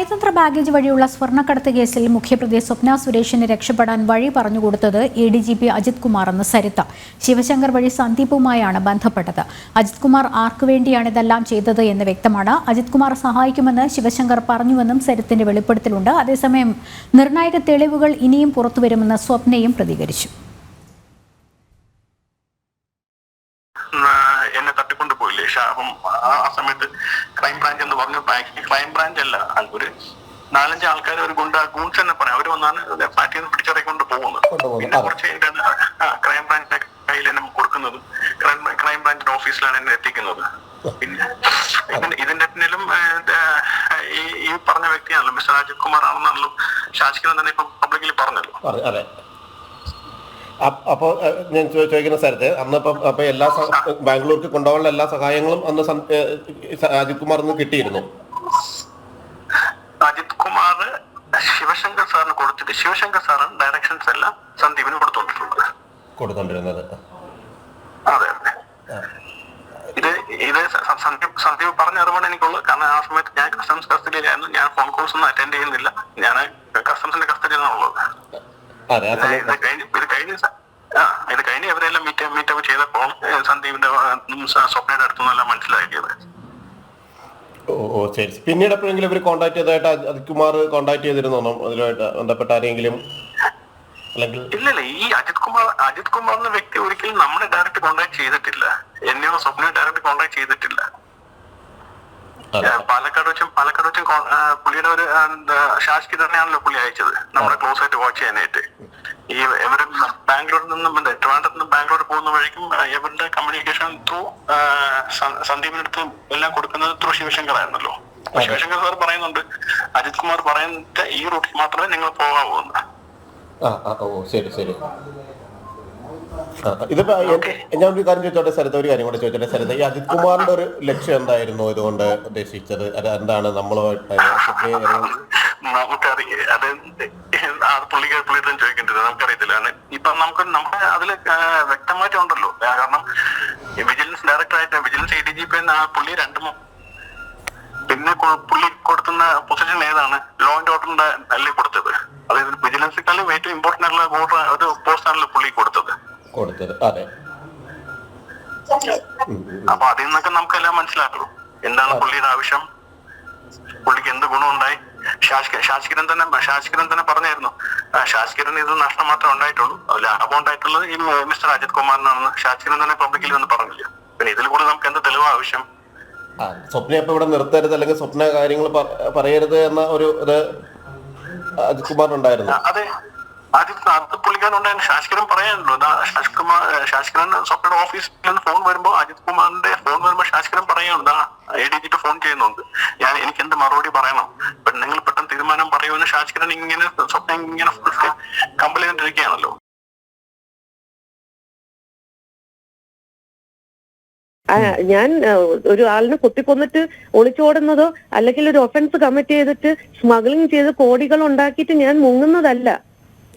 നയതന്ത്ര ബാഗേജ് വഴിയുള്ള സ്വർണ്ണക്കടത്ത് കേസിൽ മുഖ്യപ്രതി സ്വപ്ന സുരേഷിന് രക്ഷപ്പെടാൻ വഴി പറഞ്ഞുകൊടുത്തത് ADGP അജിത് കുമാർ എന്ന സരിത. ശിവശങ്കർ വഴി സന്ദീപുമായാണ് ബന്ധപ്പെട്ടത്. അജിത് കുമാർ ആർക്കുവേണ്ടിയാണ് ഇതെല്ലാം ചെയ്തത് എന്ന് വ്യക്തമാണ്. അജിത് കുമാർ സഹായിക്കുമെന്ന് ശിവശങ്കർ പറഞ്ഞുവെന്നും സരിത്തിന്റെ വെളിപ്പെടുത്തലുണ്ട്. അതേസമയം നിർണായക തെളിവുകൾ ഇനിയും പുറത്തുവരുമെന്ന് സ്വപ്നയും പ്രതികരിച്ചു. എന്നെ തട്ടിക്കൊണ്ടുപോയില്ലേ അപ്പം ആ സമയത്ത് ക്രൈംബ്രാഞ്ച് എന്ന് പറഞ്ഞു. ക്രൈംബ്രാഞ്ച് അല്ല, ഒരു 4-5 ആൾക്കാർ ഒരു ഗൂൺസ് തന്നെ പറയാം. അവർ വന്നാണ് ഫ്ലാറ്റിൽ നിന്ന് പിടിച്ചിറക്കൊണ്ട് പോകുന്നത്. പിന്നെ കുറച്ച് ക്രൈംബ്രാഞ്ചിന്റെ കയ്യിൽ എന്നെ കൊടുക്കുന്നതും ക്രൈംബ്രാഞ്ചിന്റെ ഓഫീസിലാണ് എന്നെ എത്തിക്കുന്നത്. പിന്നെ ഇതിന്റെ പിന്നിലും ഈ പറഞ്ഞ വ്യക്തിയാണല്ലോ, മിസ്റ്റർ അജിത് കുമാർ ആണെന്നാണല്ലോ ശാസിക്കുന്നത് തന്നെ ഇപ്പൊ പബ്ലിക്കലി പറഞ്ഞല്ലോ. അപ്പോൾ ഞാൻ ചോദിക്കുന്ന സ്ഥലത്ത് അന്നിപ്പം അപ്പൊ എല്ലാ ബാംഗ്ലൂർക്ക് കൊണ്ടുപോകാനുള്ള എല്ലാ സഹായങ്ങളും അന്ന് അജിത് കുമാറിന് കിട്ടിയിരുന്നു. അജിത് കുമാർ ശിവശങ്കർ സാറിന് കൊടുത്തിട്ട് ശിവശങ്കർ സാറാണ് ഡയറക്ഷൻസ് എല്ലാം സന്ദീപിന് കൊടുത്തോണ്ടിരുന്നത്. അതെ അതെ. ഇത് സന്ദീപ് പറഞ്ഞ അറിവാണ് എനിക്കുള്ളത്. കാരണം ആ സമയത്ത് ഞാൻ കസ്റ്റംസ് കസ്റ്റഡിയിലായിരുന്നു. ഞാൻ ഫോൺ കോൾസ് ഒന്നും അറ്റൻഡ് ചെയ്യുന്നില്ല. ഞാൻ കസ്റ്റംസിന്റെ കസ്റ്റഡിയിലാണുള്ളത്. ഇത് കഴിഞ്ഞ് അവരെല്ലാം മീറ്റപ്പ് ചെയ്തപ്പോൾ സന്ദീപിന്റെ സ്വപ്നയുടെ അടുത്തുനിന്നെല്ലാം മനസ്സിലാക്കിയത്. ഓ ശരി. പിന്നീട് എപ്പോഴെങ്കിലും ഇവർ കോൺടാക്ട് ചെയ്തതായിട്ട് അജിത് കുമാർ കോൺടാക്ട് ചെയ്തിരുന്നോ അതിലുമായിട്ട് ബന്ധപ്പെട്ട ആരെങ്കിലും? ഇല്ലല്ല, ഈ അജിത് കുമാർ എന്ന വ്യക്തി ഒരിക്കലും നമ്മളെ ഡയറക്റ്റ് കോൺടാക്ട് ചെയ്തിട്ടില്ല. എന്നെയോ സ്വപ്നയെ ഡയറക്റ്റ് കോൺടാക്ട് ചെയ്തിട്ടില്ല. പാലക്കാട് വെച്ചും പുള്ളിയുടെ ഒരു ഷാഷ്കി തന്നെയാണല്ലോ പുള്ളി അയച്ചത് നമ്മളെ ക്ലോസ് ആയിട്ട് വാച്ച് ചെയ്യാനായിട്ട്. ഈ ഇവര് ബാംഗ്ലൂരിൽ നിന്നും ട്രിവാൻഡ്രത്ത് നിന്ന് ബാംഗ്ലൂർ പോകുന്ന വഴിക്കും ഇവരുടെ കമ്മ്യൂണിക്കേഷൻ ത്രൂ സന്ദീപിനടുത്ത് എല്ലാം കൊടുക്കുന്നത് ത്രൂ ശിവശങ്കർ ആയിരുന്നല്ലോ. ശിവശങ്കർ സാർ പറയുന്നുണ്ട് അജിത് കുമാർ പറയുന്നത് ഈ റൂട്ടിൽ മാത്രമേ നിങ്ങൾ പോകാവൂ എന്ന്. ശരി ശരി. ഇതിപ്പോ ഞാൻ ഒരു കാര്യം ചോദിച്ചോട്ടെ സ്ഥലത്ത്, ഒരു കാര്യം കൂടെ ചോദിച്ചോട്ടെ സ്ഥലത്ത്, ഈ അജിത് കുമാറിന്റെ ഒരു ലക്ഷ്യം എന്തായിരുന്നു ഇതുകൊണ്ട് ഉദ്ദേശിച്ചത്? അത് എന്താണ് നമുക്കറിയാം. അത് പുള്ളിയുടെ ചോദിക്കേണ്ടത് നമുക്കറിയത്തില്ല. ഇപ്പൊ നമുക്ക് അതില് വ്യക്തമായിട്ടുണ്ടല്ലോ. കാരണം വിജിലൻസ് ഡയറക്ടറായിട്ട് വിജിലൻസ് ADGP പുള്ളി പിന്നെ പുള്ളി കൊടുക്കുന്ന പൊസിഷൻ ഏതാണ്? ലോ ആൻഡ് ഓർഡറിന്റെ അല്ലേ കൊടുത്തത്. അതായത് വിജിലൻസിനെക്കാളും ഏറ്റവും ഇമ്പോർട്ടന്റ് ആയിട്ടുള്ള ഒരു പോസ്റ്റാണല്ലോ പുള്ളി കൊടുത്തത്. അതെ. അപ്പൊ അതിൽ നിന്നൊക്കെ നമുക്കെല്ലാം മനസ്സിലാക്കുള്ളൂ എന്താണ് പുള്ളിയുടെ ആവശ്യം, പുള്ളിക്ക് എന്ത് ഗുണമുണ്ടായി. ശാസ്കിരൻ തന്നെ പറഞ്ഞായിരുന്നു, ശാസ്കിരൻ ഇത് നഷ്ടം മാത്രമേ ഉണ്ടായിട്ടുള്ളൂ, ലാഭം ഉണ്ടായിട്ടുള്ളത് ഈ മിസ്റ്റർ അജിത് കുമാറിനാണെന്ന് ശാസ്കിരൻ തന്നെ പബ്ലിക്കിൽ വന്ന് പറഞ്ഞില്ല. പിന്നെ ഇതിൽ കൂടെ നമുക്ക് എന്ത് തെളിവ് ആവശ്യം? സ്വപ്ന ഇപ്പൊ ഇവിടെ നിർത്തരുത് അല്ലെങ്കിൽ സ്വപ്ന കാര്യങ്ങൾ പറയരുത് എന്ന ഒരു ഇത് അജിത് കുമാറിനുണ്ടായിരുന്നു. അതെ, അത് പുള്ളിക്കാരുണ്ടായിരുന്നു. ശാസ്കിരൻ പറയാനുള്ളൂ. ശാസ്കിരൻ സ്വപ്നയുടെ ഓഫീസിൽ നിന്ന് ഫോൺ വരുമ്പോ അജിത് കുമാറിന്റെ ഫോൺ വരുമ്പോ ശാസ്കിരൻ പറയാനുണ്ട് ADGP ഫോൺ ചെയ്യുന്നുണ്ട്, എനിക്ക് എന്ത് മറുപടി പറയണം, നിങ്ങൾ പെട്ടെന്ന് തീരുമാനം പറയുമെന്ന് ശാസ്കിരൻ ഇങ്ങനെ സ്വപ്നം ഇങ്ങനെ കംപ്ലൈന്റ് ഇരിക്കുകയാണല്ലോ. ഞാൻ ഒരു ആളിനെ കുത്തിക്കൊന്നിട്ട് ഒളിച്ചോടുന്നതോ അല്ലെങ്കിൽ ഒരു ഒഫൻസ് കമ്മിറ്റ് ചെയ്തിട്ട് സ്മഗ്ലിംഗ് ചെയ്ത് കോടികൾ ഉണ്ടാക്കിയിട്ട് ഞാൻ മുങ്ങുന്നതല്ല.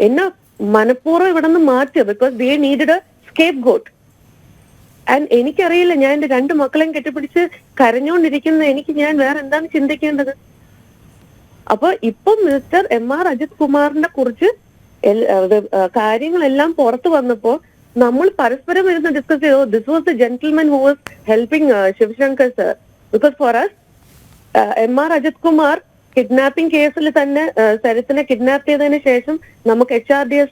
എന്നെ മനഃപൂർവ്വം ഇവിടെ നിന്ന് മാറ്റുക. Because they needed A scape got. And എനിക്കറിയില്ല, ഞാൻ എന്റെ 2 മക്കളെയും കെട്ടിപ്പിടിച്ച് കരഞ്ഞുകൊണ്ടിരിക്കുന്ന ഞാൻ വേറെ എന്താണ് ചിന്തിക്കേണ്ടത്? അപ്പൊ ഇപ്പൊ മിസ്റ്റർ MR അജിത് കുമാറിനെ കുറിച്ച് കാര്യങ്ങളെല്ലാം പുറത്തു വന്നപ്പോ നമ്മൾ പരസ്പരം ഇരുന്ന് ഡിസ്കസ് ചെയ്തു. This was the gentleman who was helping Sivasankar sir. Because for us MR Ajith Kumar kidnapping കേസിൽ തന്നെ സരിത്തിനെ കിഡ്നാപ്പ് ചെയ്തതിന് ശേഷം നമുക്ക് HRDS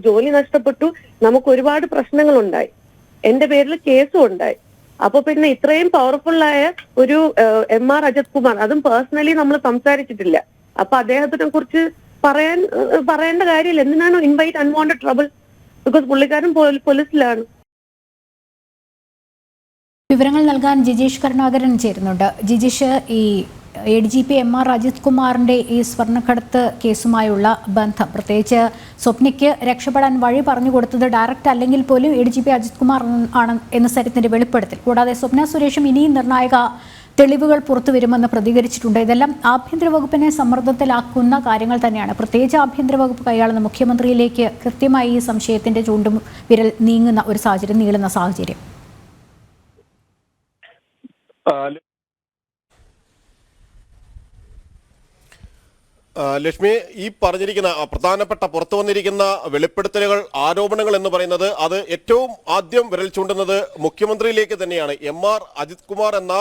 ജോലി നഷ്ടപ്പെട്ടു. നമുക്ക് ഒരുപാട് പ്രശ്നങ്ങളുണ്ടായി. എന്റെ പേരിൽ കേസും ഉണ്ടായി. അപ്പൊ പിന്നെ ഇത്രയും പവർഫുള്ളായ ഒരു MR അജിത് കുമാർ, അതും പേഴ്സണലി നമ്മൾ സംസാരിച്ചിട്ടില്ല. അപ്പൊ അദ്ദേഹത്തിനെ കുറിച്ച് പറയേണ്ട കാര്യമില്ല. എന്തിനാണ് ഇൻവൈറ്റ് അൺവാണ്ടഡ് ട്രബിൾ? ബിക്കോസ് പുള്ളിക്കാരൻ പോലീസിലാണ്. വിവരങ്ങൾ നൽകാൻ ജിജീഷ് കരുണാകരൻ ചേരുന്നുണ്ട്. ജിജീഷ്, ഈ ADGP MR അജിത് കുമാറിന്റെ ഈ സ്വർണ്ണക്കടത്ത് കേസുമായുള്ള ബന്ധം, പ്രത്യേകിച്ച് സ്വപ്നയ്ക്ക് രക്ഷപ്പെടാൻ വഴി പറഞ്ഞു കൊടുത്തത് ഡയറക്റ്റ് അല്ലെങ്കിൽ പോലും ADGP അജിത് കുമാർ ആണ് എന്ന് സരിത്തിന്റെ വെളിപ്പെടുത്തൽ. കൂടാതെ സ്വപ്ന സുരേഷും ഇനിയും നിർണായക തെളിവുകൾ പുറത്തുവരുമെന്ന് പ്രതികരിച്ചിട്ടുണ്ട്. ഇതെല്ലാം ആഭ്യന്തര വകുപ്പിനെ സമ്മർദ്ദത്തിലാക്കുന്ന കാര്യങ്ങൾ തന്നെയാണ്. പ്രത്യേകിച്ച് ആഭ്യന്തര വകുപ്പ് കൈയാളുന്ന മുഖ്യമന്ത്രിയിലേക്ക് കൃത്യമായി ഈ സംശയത്തിന്റെ ചൂണ്ടും വിരൽ നീങ്ങുന്ന ഒരു സാഹചര്യം, നീളുന്ന സാഹചര്യം. ലക്ഷ്മി, ഈ പറഞ്ഞിരിക്കുന്ന പ്രധാനപ്പെട്ട പുറത്തു വന്നിരിക്കുന്ന വെളിപ്പെടുത്തലുകൾ, ആരോപണങ്ങൾ എന്ന് പറയുന്നത് അത് ഏറ്റവും ആദ്യം വിരൽ ചൂണ്ടുന്നത് മുഖ്യമന്ത്രിയിലേക്ക് തന്നെയാണ്. എം.ആർ. അജിത് കുമാർ എന്ന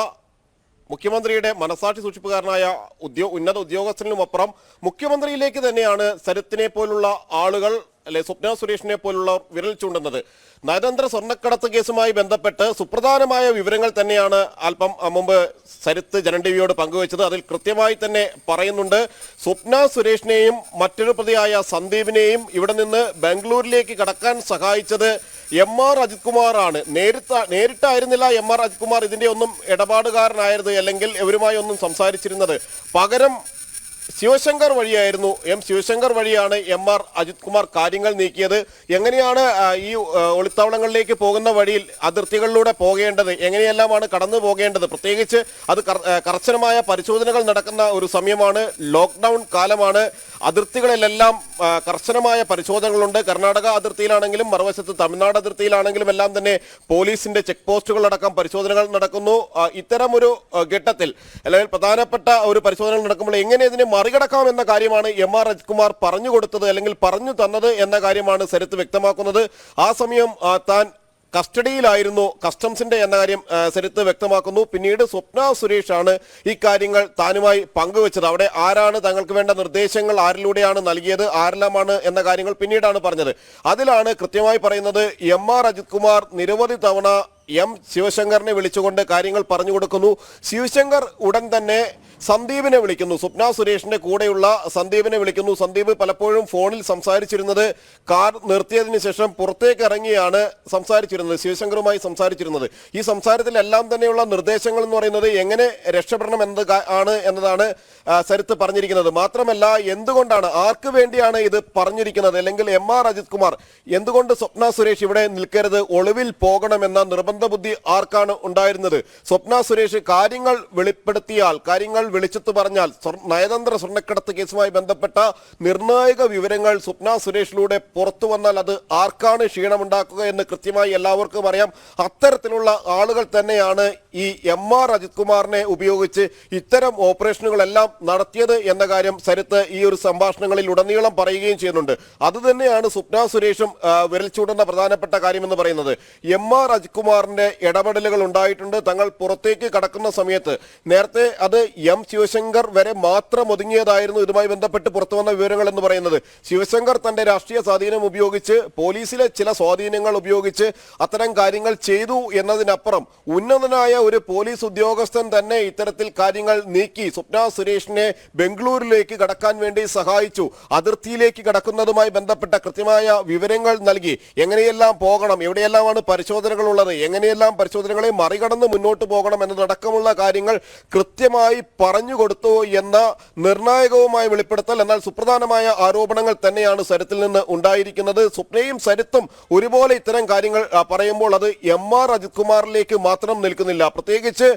മുഖ്യമന്ത്രിയുടെ മനസാക്ഷി സൂക്ഷിപ്പുകാരനായ ഉന്നത ഉദ്യോഗസ്ഥനുമപ്പുറം മുഖ്യമന്ത്രിയിലേക്ക് തന്നെയാണ് സരിത്തിനെ പോലുള്ള ആളുകൾ, അല്ലെ സ്വപ്ന സുരേഷിനെ പോലുള്ള വിരൽ ചൂണ്ടുന്നത്. നയതന്ത്ര സ്വർണ്ണക്കടത്ത് കേസുമായി ബന്ധപ്പെട്ട് സുപ്രധാനമായ വിവരങ്ങൾ തന്നെയാണ് അല്പം മുമ്പ് സരിത്ത് ജനം ടിവിയോട് പങ്കുവച്ചത്. അതിൽ കൃത്യമായി തന്നെ പറയുന്നുണ്ട്, സ്വപ്ന സുരേഷിനെയും മറ്റൊരു പ്രതിയായ സന്ദീപിനെയും ഇവിടെ നിന്ന് ബാംഗ്ലൂരിലേക്ക് കടക്കാൻ സഹായിച്ചത് എം.ആർ. അജിത് കുമാറാണ്. നേരിട്ടായിരുന്നില്ല എം.ആർ. അജിത് കുമാർ ഇതിന്റെ ഒന്നും ഇടപാടുകാരനായത്, അല്ലെങ്കിൽ ഇവരുമായി ഒന്നും സംസാരിച്ചിരുന്നത്. പകരം ശിവശങ്കർ വഴിയായിരുന്നു, ശിവശങ്കർ വഴിയാണ് എം.ആർ. അജിത് കുമാർ കാര്യങ്ങൾ നീക്കിയത്. എങ്ങനെയാണ് ഈ ഒളിത്താവളങ്ങളിലേക്ക് പോകുന്ന വഴിയിൽ അതിർത്തികളിലൂടെ പോകേണ്ടത്, എങ്ങനെയെല്ലാമാണ് കടന്നു പോകേണ്ടത്, പ്രത്യേകിച്ച് അത് കർശനമായ പരിശോധനകൾ നടക്കുന്ന ഒരു സമയമാണ്, ലോക്ക്ഡൌൺ കാലമാണ്. അതിർത്തികളിലെല്ലാം കർശനമായ പരിശോധനകളുണ്ട്. കർണാടക അതിർത്തിയിലാണെങ്കിലും മറുവശത്ത് തമിഴ്നാട് അതിർത്തിയിലാണെങ്കിലും എല്ലാം തന്നെ പോലീസിന്റെ ചെക്ക് പോസ്റ്റുകളടക്കം പരിശോധനകൾ നടക്കുന്നു. ഇത്തരമൊരു ഘട്ടത്തിൽ അല്ലെങ്കിൽ പ്രധാനപ്പെട്ട ഒരു പരിശോധനകൾ നടക്കുമ്പോൾ എങ്ങനെ ഇതിനെ മറികടക്കാം എന്ന കാര്യമാണ് എം.ആർ. അജിത് കുമാർ പറഞ്ഞു കൊടുത്തത്, അല്ലെങ്കിൽ പറഞ്ഞു തന്നത് എന്ന കാര്യമാണ് സരിത്ത് വ്യക്തമാക്കുന്നത്. ആ സമയം താൻ കസ്റ്റഡിയിലായിരുന്നു, കസ്റ്റംസിന്റെ എന്ന കാര്യം സരിത്ത് വ്യക്തമാക്കുന്നു. പിന്നീട് സ്വപ്ന സുരേഷാണ് ഈ കാര്യങ്ങൾ താനുമായി പങ്കുവച്ചത്. അവിടെ ആരാണ് തങ്ങൾക്ക് വേണ്ട നിർദ്ദേശങ്ങൾ ആരിലൂടെയാണ് നൽകിയത്, ആരെല്ലാമാണ് എന്ന കാര്യങ്ങൾ പിന്നീടാണ് പറഞ്ഞത്. അതിലാണ് കൃത്യമായി പറയുന്നത്, എം.ആർ. അജിത് കുമാർ നിരവധി തവണ ശിവശങ്കറിനെ വിളിച്ചുകൊണ്ട് കാര്യങ്ങൾ പറഞ്ഞു കൊടുക്കുന്നു. ശിവശങ്കർ ഉടൻ തന്നെ സന്ദീപിനെ വിളിക്കുന്നു, സ്വപ്ന സുരേഷിന്റെ കൂടെയുള്ള സന്ദീപിനെ വിളിക്കുന്നു. സന്ദീപ് പലപ്പോഴും ഫോണിൽ സംസാരിച്ചിരുന്നത് കാർ നിർത്തിയതിനു ശേഷം പുറത്തേക്ക് ഇറങ്ങിയാണ് സംസാരിച്ചിരുന്നത്, ശിവശങ്കറുമായി സംസാരിച്ചിരുന്നത്. ഈ സംസാരത്തിലെല്ലാം തന്നെയുള്ള നിർദ്ദേശങ്ങൾ എന്ന് പറയുന്നത് എങ്ങനെ രക്ഷപ്പെടണം എന്നതാണ് സരിത്ത് പറഞ്ഞിരിക്കുന്നത്. മാത്രമല്ല, എന്തുകൊണ്ടാണ്, ആർക്ക് വേണ്ടിയാണ് ഇത് പറഞ്ഞിരിക്കുന്നത്, അല്ലെങ്കിൽ എം.ആർ. അജിത് കുമാർ എന്തുകൊണ്ട് സ്വപ്ന സുരേഷ് ഇവിടെ നിൽക്കരുത്, ഒളിവിൽ പോകണമെന്ന നിർബന്ധ ബുദ്ധി ആർക്കാണ് ഉണ്ടായിരുന്നത്? സ്വപ്ന സുരേഷ് കാര്യങ്ങൾ വെളിപ്പെടുത്തിയാൽ, കാര്യങ്ങൾ വെളിച്ചത്ത് പറഞ്ഞാൽ, നയതന്ത്ര സ്വർണ്ണക്കടത്ത് കേസുമായി ബന്ധപ്പെട്ട നിർണായക വിവരങ്ങൾ സ്വപ്ന സുരേഷിലൂടെ പുറത്തു വന്നാൽ അത് ആർക്കാണ് ക്ഷീണമുണ്ടാക്കുക എന്ന് കൃത്യമായി എല്ലാവർക്കും അറിയാം. അത്തരത്തിലുള്ള ആളുകൾ തന്നെയാണ് ഈ എം.ആർ. അജിത് കുമാറിനെ ഉപയോഗിച്ച് ഇത്തരം ഓപ്പറേഷനുകളെല്ലാം നടത്തിയത് എന്ന കാര്യം സരിത്ത് ഈ ഒരു സംഭാഷണങ്ങളിൽ ഉടനീളം പറയുകയും ചെയ്യുന്നുണ്ട്. അതുതന്നെയാണ് സ്വപ്ന സുരേഷും വിരൽ ചൂടുന്ന പ്രധാനപ്പെട്ട കാര്യമെന്ന് പറയുന്നത്. എം.ആർ. അജിത് കുമാറിന്റെ ഇടപെടലുകൾ ഉണ്ടായിട്ടുണ്ട്. തങ്ങൾ പുറത്തേക്ക് കടക്കുന്ന സമയത്ത് നേരത്തെ അത് ശിവശങ്കർ വരെ മാത്രം ഒതുങ്ങിയതായിരുന്നു ഇതുമായി ബന്ധപ്പെട്ട് പുറത്തു വന്ന വിവരങ്ങൾ എന്ന് പറയുന്നത്. ശിവശങ്കർ തന്റെ രാഷ്ട്രീയ സ്വാധീനം ഉപയോഗിച്ച്, പോലീസിലെ ചില സ്വാധീനങ്ങൾ ഉപയോഗിച്ച് അത്തരം കാര്യങ്ങൾ ചെയ്തു എന്നതിനപ്പുറം ഉന്നതനായ ഒരു പോലീസ് ഉദ്യോഗസ്ഥൻ തന്നെ ഇത്തരത്തിൽ കാര്യങ്ങൾ നീക്കി സ്വപ്ന സുരേഷിനെ ബംഗളൂരിലേക്ക് കടക്കാൻ വേണ്ടി സഹായിച്ചു. അതിർത്തിയിലേക്ക് കടക്കുന്നതുമായി ബന്ധപ്പെട്ട കൃത്യമായ വിവരങ്ങൾ നൽകി. എങ്ങനെയെല്ലാം പോകണം, എവിടെയെല്ലാമാണ് പരിശോധനകൾ ഉള്ളത്, എങ്ങനെയെല്ലാം പരിശോധനകളെ മറികടന്ന് മുന്നോട്ട് പോകണം എന്നതടക്കമുള്ള കാര്യങ്ങൾ കൃത്യമായി പറഞ്ഞു കൊടുത്തു എന്ന നിർണായകവുമായ വെളിപ്പെടുത്തൽ, എന്നാൽ സുപ്രധാനമായ ആരോപണങ്ങൾ തന്നെയാണ് സരിത്തിൽ നിന്ന് ഉണ്ടായിരിക്കുന്നത്. സ്വപ്നയും സരിത്തും ഒരുപോലെ ഇത്തരം കാര്യങ്ങൾ പറയുമ്പോൾ അത് എം.ആർ. അജിത് കുമാറിലേക്ക് മാത്രം നിൽക്കുന്നില്ല. പ്രത്യേകിച്ച്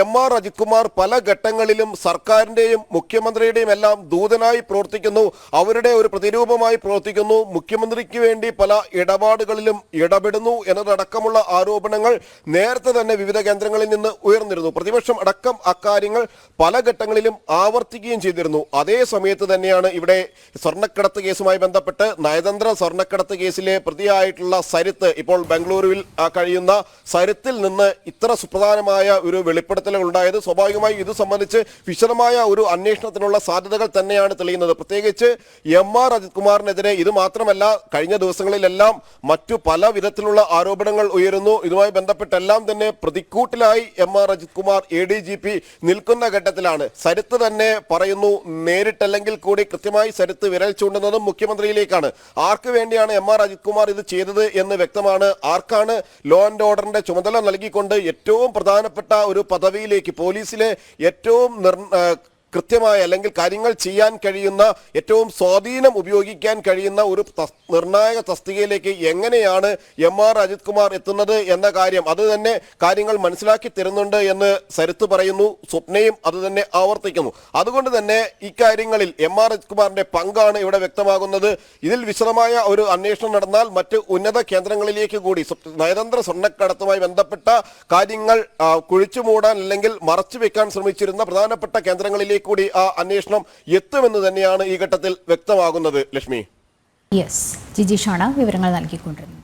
എം.ആർ. അജിത് കുമാർ പല ഘട്ടങ്ങളിലും സർക്കാരിന്റെയും മുഖ്യമന്ത്രിയുടെയും എല്ലാം ദൂതനായി പ്രവർത്തിക്കുന്നു, അവരുടെ ഒരു പ്രതിരൂപമായി പ്രവർത്തിക്കുന്നു, മുഖ്യമന്ത്രിക്ക് വേണ്ടി പല ഇടപാടുകളിലും ഇടപെടുന്നു എന്നതടക്കമുള്ള ആരോപണങ്ങൾ നേരത്തെ തന്നെ വിവിധ കേന്ദ്രങ്ങളിൽ നിന്ന് ഉയർന്നിരുന്നു. പ്രതിപക്ഷം അടക്കം അക്കാര്യങ്ങൾ പല ഘട്ടങ്ങളിലും ആവർത്തിക്കുകയും ചെയ്തിരുന്നു. അതേ സമയത്ത് തന്നെയാണ് ഇവിടെ സ്വർണ്ണക്കടത്ത് കേസുമായി ബന്ധപ്പെട്ട് നയതന്ത്ര സ്വർണ്ണക്കടത്ത് കേസിലെ പ്രതിയായിട്ടുള്ള സരിത്ത്, ഇപ്പോൾ ബംഗളൂരുവിൽ കഴിയുന്ന സരിത്തിൽ നിന്ന് ഇത്ര സുപ്രധാനമായ ഒരു വെളിപ്പെടുത്തലുകൾ ഉണ്ടായത്. സ്വാഭാവികമായി ഇത് സംബന്ധിച്ച് വിശദമായ ഒരു അന്വേഷണത്തിനുള്ള സാധ്യതകൾ തന്നെയാണ് തെളിയുന്നത്. പ്രത്യേകിച്ച് എം.ആർ. അജിത് കുമാറിനെതിരെ ഇത് മാത്രമല്ല, കഴിഞ്ഞ ദിവസങ്ങളിലെല്ലാം മറ്റു പല വിധത്തിലുള്ള ആരോപണങ്ങൾ ഉയരുന്നു. ഇതുമായി ബന്ധപ്പെട്ടെല്ലാം തന്നെ പ്രതിക്കൂട്ടിലായി എം.ആർ. അജിത് കുമാർ ADGP നിൽക്കുന്ന ഘട്ടത്തിലാണ്. സരിത്ത് തന്നെ പറയുന്നു, നേരിട്ടല്ലെങ്കിൽ കൂടി കൃത്യമായി സരിത്ത് വിരൽ ചൂണ്ടുന്നതും മുഖ്യമന്ത്രിയിലേക്കാണ്. ആർക്ക് വേണ്ടിയാണ് എം.ആർ. അജിത് കുമാർ ഇത് ചെയ്തത് എന്ന് വ്യക്തമാണ്. ആർക്കാണ് ലോ ആൻഡ് ഓർഡറിന്റെ ചുമതല നൽകിക്കൊണ്ട് ഏറ്റവും പ്രധാനപ്പെട്ട ഒരു പദവിയിലേക്ക്, പോലീസിലെ ഏറ്റവും കൃത്യമായ അല്ലെങ്കിൽ കാര്യങ്ങൾ ചെയ്യാൻ കഴിയുന്ന, ഏറ്റവും സ്വാധീനം ഉപയോഗിക്കാൻ കഴിയുന്ന ഒരു നിർണായക തസ്തികയിലേക്ക് എങ്ങനെയാണ് എം.ആർ. അജിത് കുമാർ എത്തുന്നത് എന്ന കാര്യം, അത് തന്നെ കാര്യങ്ങൾ മനസ്സിലാക്കി തരുന്നുണ്ട് എന്ന് സരിത്ത് പറയുന്നു. സ്വപ്നയും അത് തന്നെ ആവർത്തിക്കുന്നു. അതുകൊണ്ട് തന്നെ ഇക്കാര്യങ്ങളിൽ എം.ആർ. അജിത് കുമാറിന്റെ പങ്കാണ് ഇവിടെ വ്യക്തമാകുന്നത്. ഇതിൽ വിശദമായ ഒരു അന്വേഷണം നടന്നാൽ മറ്റ് ഉന്നത കേന്ദ്രങ്ങളിലേക്ക് കൂടി നയതന്ത്ര സ്വർണ്ണക്കടത്തുമായി ബന്ധപ്പെട്ട കാര്യങ്ങൾ കുഴിച്ചുമൂടാൻ അല്ലെങ്കിൽ മറച്ചു വെക്കാൻ ശ്രമിച്ചിരുന്ന പ്രധാനപ്പെട്ട കേന്ദ്രങ്ങളിലേക്ക് കൂടി ആ അന്വേഷണം എത്തുമെന്ന് തന്നെയാണ് ഈ ഘട്ടത്തിൽ വ്യക്തമാകുന്നത്. ലക്ഷ്മി, യെസ്, ജിജീഷാണ് വിവരങ്ങൾ നൽകിക്കൊണ്ടിരുന്നത്.